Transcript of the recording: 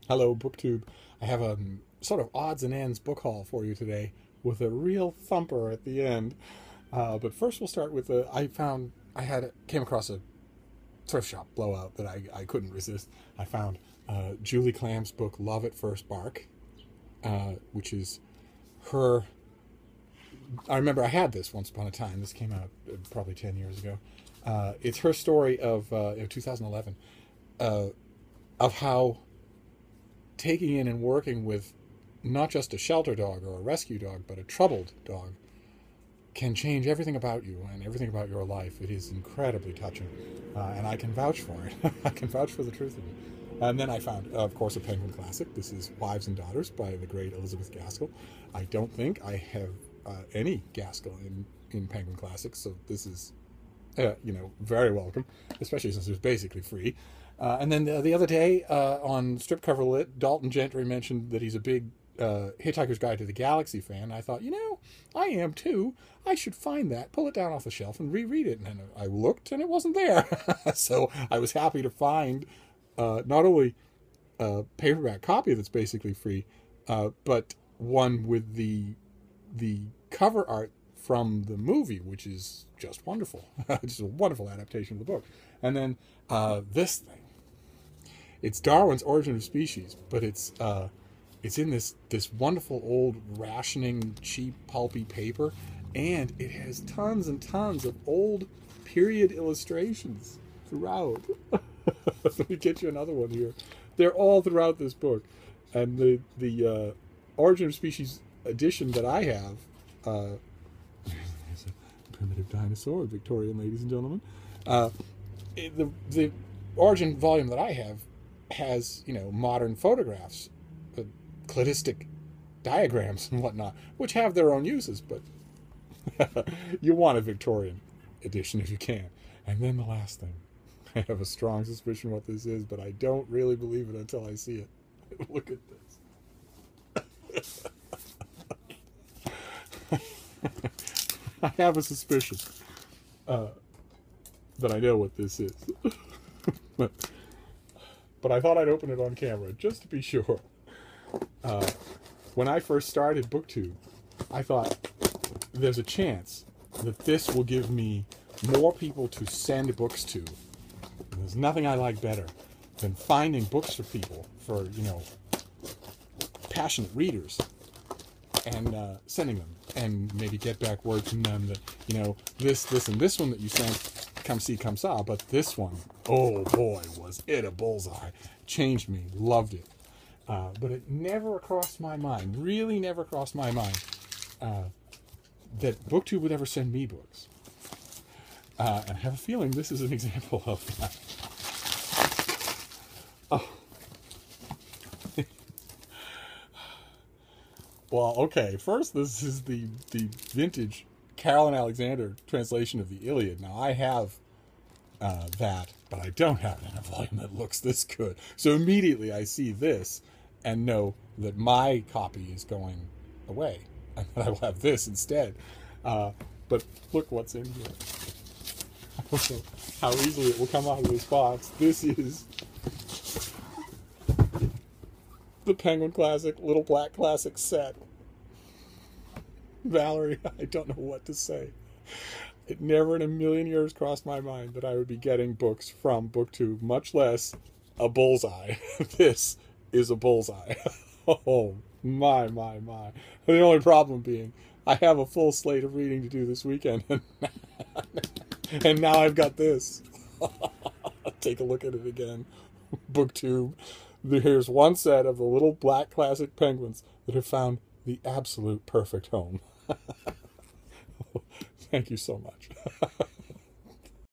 Hello, BookTube. I have a sort of odds and ends book haul for you today with a real thumper at the end. But first, we'll start with came across a thrift shop blowout that I couldn't resist. I found Julie Clam's book Love at First Bark, which is her. I remember I had this once upon a time. This came out probably 10 years ago. It's her story of 2011 of how taking in and working with not just a shelter dog or a rescue dog, but a troubled dog can change everything about you and everything about your life. It is incredibly touching, and I can vouch for it. I can vouch for the truth of it. And then I found, of course, a Penguin classic. This is Wives and Daughters by the great Elizabeth Gaskell. I don't think I have any Gaskell in Penguin classics, so this is, very welcome, especially since it's basically free. And then the other day on Strip Cover Lit, Dalton Gentry mentioned that he's a big Hitchhiker's Guide to the Galaxy fan. I thought, I am too. I should find that, pull it down off the shelf, and reread it. And I looked, and it wasn't there. So I was happy to find not only a paperback copy that's basically free, but one with the cover art from the movie, which is just wonderful. It's a wonderful adaptation of the book. And then this thing. It's Darwin's Origin of Species, but it's in this wonderful old rationing, cheap, pulpy paper, and it has tons and tons of old period illustrations throughout. Let me get you another one here. They're all throughout this book, and the Origin of Species edition that I have. There's a primitive dinosaur, Victorian, ladies and gentlemen. The Origin volume that I have has, modern photographs, cladistic diagrams and whatnot, which have their own uses, but you want a Victorian edition if you can. And then the last thing. I have a strong suspicion what this is, but I don't really believe it until I see it. Look at this. I have a suspicion that I know what this is. But I thought I'd open it on camera just to be sure. When I first started BookTube, I thought there's a chance that this will give me more people to send books to. And there's nothing I like better than finding books for people, for, passionate readers, and sending them, and maybe get back word from them that, this, and this one that you sent, come see, come saw, but this one, oh boy, was it a bullseye. Changed me, loved it. But it never crossed my mind, really never crossed my mind, that BookTube would ever send me books. And I have a feeling this is an example of that. Oh. Well, okay, first this is the vintage Carolyn Alexander translation of the Iliad. Now, I have that, but I don't have it in a volume that looks this good. So immediately I see this and know that my copy is going away, and that I will have this instead. But look what's in here. I don't know how easily it will come out of this box. This is the Penguin Classic Little Black Classic set. Valerie, I don't know what to say. It never in a million years crossed my mind that I would be getting books from BookTube, much less a bullseye. This is a bullseye. Oh, my. The only problem being, I have a full slate of reading to do this weekend, and now I've got this. Take a look at it again. BookTube. Here's one set of the little black classic penguins that have found the absolute perfect home. Thank you so much.